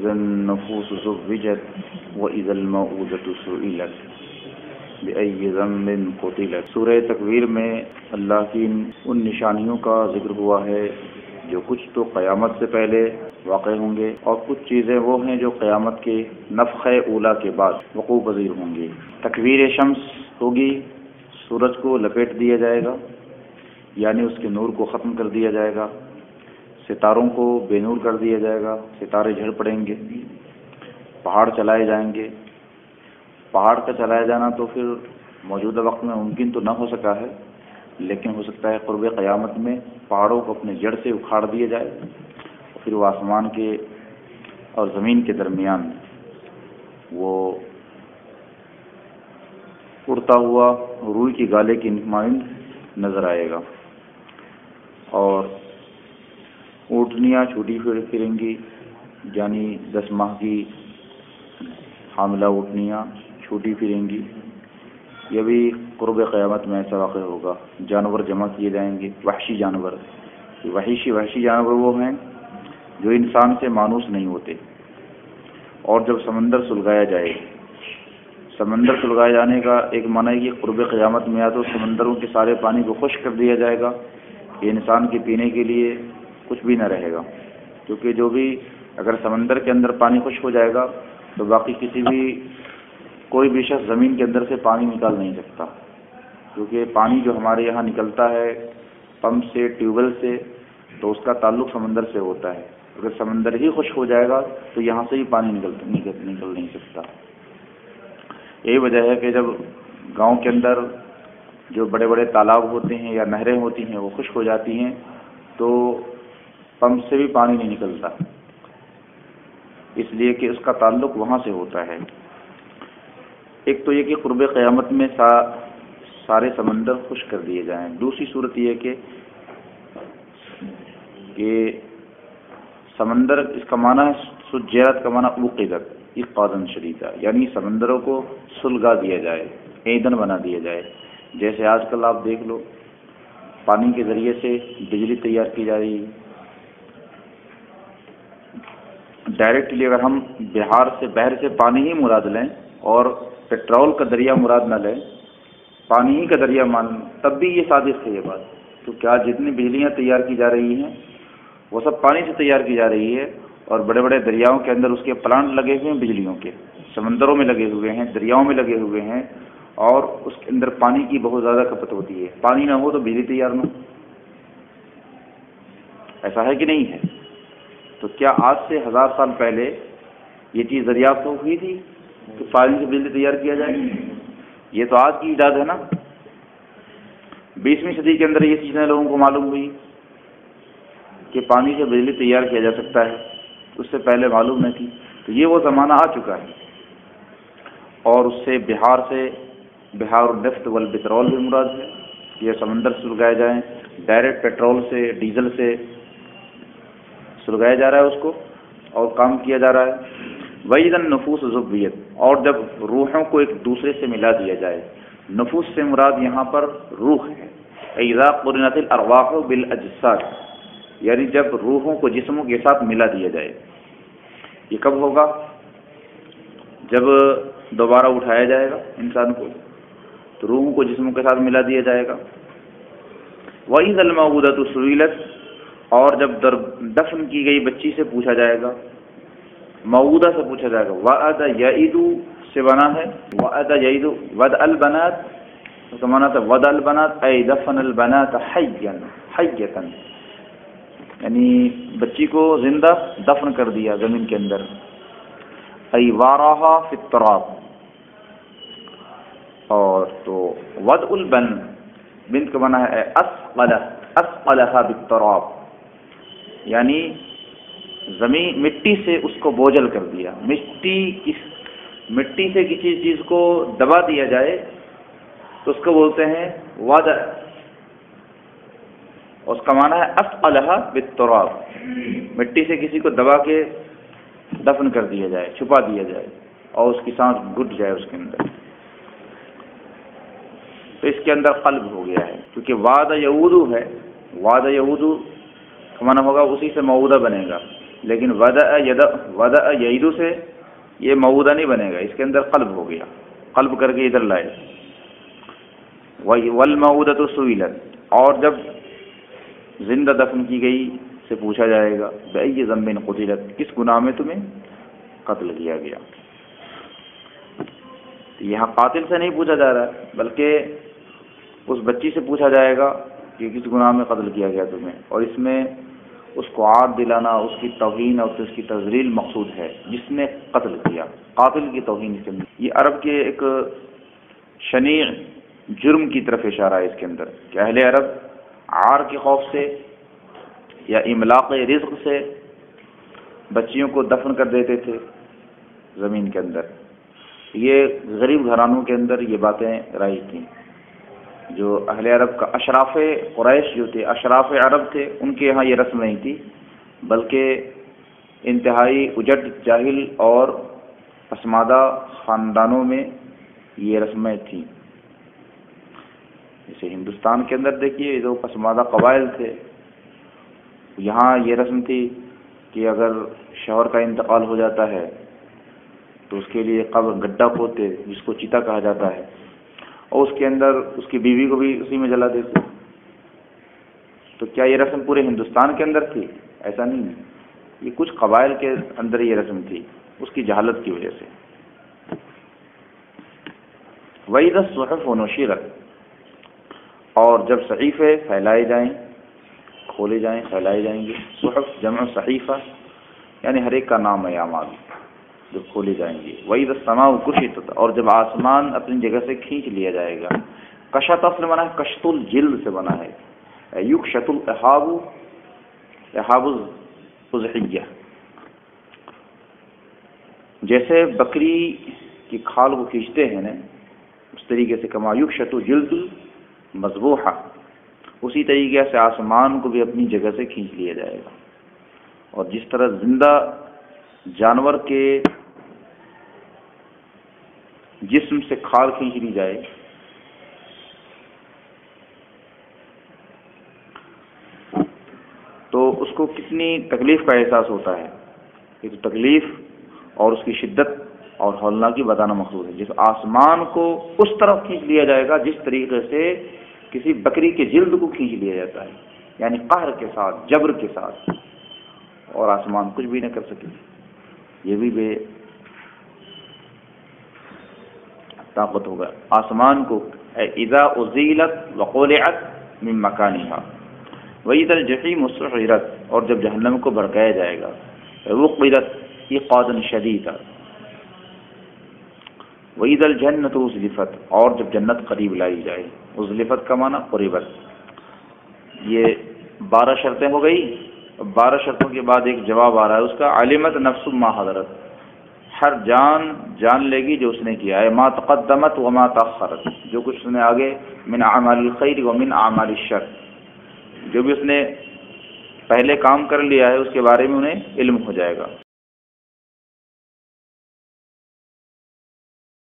وَإِذَا النُّفُوسُ زُوِّجَتْ وَإِذَا الْمَوْءُودَةُ سُئِلَتْ بِأَيِّ ذَنبٍ قُتِلَتْ۔ سورہ تکویر میں اللہ کی ان نشانیوں کا ذکر ہوا ہے جو کچھ تو قیامت سے پہلے واقع ہوں گے، اور کچھ چیزیں وہ ہیں جو قیامت کے نفخ اولا کے بعد وقوع پذیر ہوں گی۔ تکویر شمس ہوگی، سورج کو لپیٹ دیا جائے گا، یعنی اس کے نور کو ختم کر دیا جائے گا، ستاروں کو بے نور کر دیا جائے گا، ستارے جھڑ پڑیں گے، پہاڑ چلائے جائیں گے۔ پہاڑ کا چلایا جانا تو پھر موجودہ وقت میں ممکن تو نہ ہو سکا ہے، لیکن ہو سکتا ہے قرب قیامت میں پہاڑوں کو اپنے جڑ سے اکھاڑ دیا جائے، پھر وہ آسمان کے اور زمین کے درمیان وہ اڑتا ہوا روئی کی گالے کی مانند نظر آئے گا، اور اونٹنیاں چھوٹی پھریں گی، یعنی 10 ماہ کی حاملہ اونٹنیاں چھوٹی پھریں گی۔ یہ بھی قرب قیامت میں ایسا واقع ہوگا۔ جانور جمع کیے جائیں گے، وحشی جانور۔ وحشی جانور وہ ہیں جو انسان سے مانوس نہیں ہوتے۔ اور جب سمندر سلگایا جائے، سمندر سلگائے جانے کا ایک معنی ہے کہ قرب قیامت میں یا تو سمندروں کے سارے پانی کو خشک کر دیا جائے گا کہ انسان کے پینے کے لیے کچھ بھی نہ رہے گا، کیونکہ جو بھی اگر سمندر کے اندر پانی خشک ہو جائے گا تو باقی کوئی بھی شخص زمین کے اندر سے پانی نکال نہیں سکتا، کیونکہ پانی جو ہمارے یہاں نکلتا ہے پمپ سے، ٹیوب ویل سے، تو اس کا تعلق سمندر سے ہوتا ہے۔ اگر سمندر ہی خشک ہو جائے گا تو یہاں سے ہی پانی نکل نہیں سکتا۔ یہی وجہ ہے کہ جب گاؤں کے اندر جو بڑے بڑے تالاب ہوتے ہیں یا نہریں ہوتی ہیں وہ خشک ہو جاتی ہیں تو پمپ سے بھی پانی نہیں نکلتا، اس لیے کہ اس کا تعلق وہاں سے ہوتا ہے۔ ایک تو یہ کہ قرب قیامت میں سارے سمندر خشک کر دیے جائیں۔ دوسری صورت یہ کہ سمندر، اس کا معنی ہے سجیرت کا معنی اوقدت اقادا شدیدا، یعنی سمندروں کو سلگا دیا جائے، ایندھن بنا دیا جائے۔ جیسے آج کل آپ دیکھ لو پانی کے ذریعے سے بجلی تیار کی جا رہی ہے۔ ڈائریکٹلی اگر ہم بحر سے پانی ہی مراد لیں اور پیٹرول کا دریا مراد نہ لیں، پانی ہی کا دریا مان، تب بھی یہ صادق ہے یہ بات۔ تو کیا جتنی بجلیاں تیار کی جا رہی ہیں وہ سب پانی سے تیار کی جا رہی ہے، اور بڑے بڑے دریاؤں کے اندر اس کے پلانٹ لگے ہوئے ہیں بجلیوں کے، سمندروں میں لگے ہوئے ہیں، دریاؤں میں لگے ہوئے ہیں، اور اس کے اندر پانی کی بہت زیادہ کھپت ہوتی ہے۔ پانی نہ ہو تو بجلی تیار نہ ہو، ایسا ہے کہ نہیں ہے؟ تو کیا آج سے 1000 سال پہلے یہ چیز دریافت ہوئی تھی کہ پانی سے بجلی تیار کیا جائے؟ یہ تو آج کی ایجاد ہے نا۔ 20ویں صدی کے اندر یہ چیزیں لوگوں کو معلوم ہوئی کہ پانی سے بجلی تیار کیا جا سکتا ہے، اس سے پہلے معلوم نہیں تھی۔ تو یہ وہ زمانہ آ چکا ہے، اور اس سے بہار النفط والپٹرول بھی مراد ہے۔ یہ سمندر سلگائے جائیں، ڈائریکٹ پیٹرول سے، ڈیزل سے سلگایا جا رہا ہے اس کو، اور کام کیا جا رہا ہے۔ وَإِذَا النُّفُوسُ زُوِّجَتْ، اور جب روحوں کو ایک دوسرے سے ملا دیا جائے۔ نفوس سے مراد یہاں پر روح ہے۔ اِذَا قُرِنَتِ الْأَرْوَاحُ بِالْأَجْسَادِ، یعنی جب روحوں کو جسموں کے ساتھ ملا دیا جائے۔ یہ کب ہوگا؟ جب دوبارہ اٹھایا جائے گا انسان کو، تو روحوں کو جسموں کے ساتھ ملا دیا جائے گا۔ وَإِذَا الْمَوْءُودَةُ سُئِلَتْ، اور جب دفن کی گئی بچی سے پوچھا جائے گا، موعودہ سے پوچھا جائے گا۔ وَعَدَ يَعِدُ سے بنا ہے، وَعَدَ يَعِدُ وَدْعَ الْبَنَاتِ، اس کا معنی تھا وَدْعَ الْبَنَاتِ أَيْ دَفَنَ الْبَنَاتَ حَيَّةً، یعنی بچی کو زندہ دفن کر دیا زمین کے اندر۔ أَيْ وَارَاهَا فِي التُّرَابِ، اور تو وَدْعُ بنت کا معنی ہے أَثْقَلَهَا بِالتُّرَابِ، یعنی زمین مٹی سے اس کو بوجھل کر دیا۔ مٹی سے کسی چیز کو دبا دیا جائے تو اس کو بولتے ہیں وضع، اس کا معنی ہے اثقلها بالتراب، مٹی سے کسی کو دبا کے دفن کر دیا جائے، چھپا دیا جائے، اور اس کی سانس گھٹ جائے اس کے اندر، تو اس کے اندر قلب ہو گیا ہے۔ کیونکہ وعد یعود ہے، وعد یعود کا معنی ہوگا اسی سے موعودہ بنے گا، لیکن وضع یعیدو سے یہ موعودہ نہیں بنے گا، اس کے اندر قلب ہو گیا، قلب کر کے ادھر لائے. والموعودۃ سئلت، اور جب زندہ دفن کی گئی سے پوچھا جائے گا بأی ذنب قتلت، کس گناہ میں تمہیں قتل کیا گیا. یہاں قاتل سے نہیں پوچھا جا رہا ہے بلکہ اس بچی سے پوچھا جائے گا کہ کس گناہ میں قتل کیا گیا تمہیں، اور اس میں اس کو عار دلانا، اس کی توہین اور اس کی تذلیل مقصود ہے جس نے قتل کیا، قاتل کی توہین اس کے اندر. یہ عرب کے ایک شنیع جرم کی طرف اشارہ ہے اس کے اندر کہ اہل عرب عار کے خوف سے یا املاق رزق سے بچیوں کو دفن کر دیتے تھے زمین کے اندر. یہ غریب گھرانوں کے اندر یہ باتیں رائج تھیں. جو اہل عرب کا اشراف قریش جو تھے، اشراف عرب تھے، ان کے یہاں یہ رسم نہیں تھی، بلکہ انتہائی اجٹ جاہل اور پسماندہ خاندانوں میں یہ رسمیں تھیں. جیسے ہندوستان کے اندر دیکھیے جو پسماندہ قبائل تھے، یہاں یہ رسم تھی کہ اگر شوہر کا انتقال ہو جاتا ہے تو اس کے لیے قبر گڈھا کھودتے جس کو چیتا کہا جاتا ہے، اور اس کے اندر اس کی بیوی کو بھی اسی میں جلا دیتے. تو کیا یہ رسم پورے ہندوستان کے اندر تھی؟ ایسا نہیں ہے، یہ کچھ قبائل کے اندر یہ رسم تھی اس کی جہالت کی وجہ سے. وَإِذَا الصُّحُفُ نُشِرَتْ، اور جب صحیفے پھیلائے جائیں، کھولے جائیں، پھیلائے جائیں گے. صحف جمع صحیفہ یعنی ہر ایک کا نام ہے اعمال جو کھولے جائیں گے. وَإِذَا السَّمَاءُ كُشِطَتْ، اور جب آسمان اپنی جگہ سے کھینچ لیا جائے گا. کشط اصل بنا ہے کشط الجلد سے بنا ہے، یکشط الاحاب، احاب الضحیہ، جیسے بکری کی کھال کو کھینچتے ہیں نا اس طریقے سے. کما یکشط جلد المذبوحہ، اسی طریقے سے آسمان کو بھی اپنی جگہ سے کھینچ لیا جائے گا. اور جس طرح زندہ جانور کے جسم سے کھال کھینچ لی جائے تو اس کو کتنی تکلیف کا احساس ہوتا ہے. ایک تکلیف اور اس کی شدت اور ہولناکی بتانا مقصود ہے. جس آسمان کو اس طرف کھینچ لیا جائے گا جس طریقے سے کسی بکری کے جلد کو کھینچ لیا جاتا ہے، یعنی قہر کے ساتھ، جبر کے ساتھ، اور آسمان کچھ بھی نہ کر سکے. یہ بھی بے طاقت ہوگا. آسمان کو اذا ازیلت وقلعت من مکانها واذا الجحیم سعرت، اور جب جہنم کو بھڑکایا جائے گا. وقلت ایقادا شدیدا واذا الجنۃ ازلفت، اور جب جنت قریب لائی جائے. ازلفت کا معنی قربت. یہ 12 شرطیں ہو گئی. 12 شرطوں کے بعد ایک جواب آ رہا ہے اس کا. علمت نفس ما حضرت، ہر جان لے گی جو اس نے کیا ہے. ما تقدمت وما تاخرت، جو کچھ اس نے آگے، من اعمال الخیر ومن اعمال الشر، جو بھی اس نے پہلے کام کر لیا ہے اس کے بارے میں انہیں علم ہو جائے گا.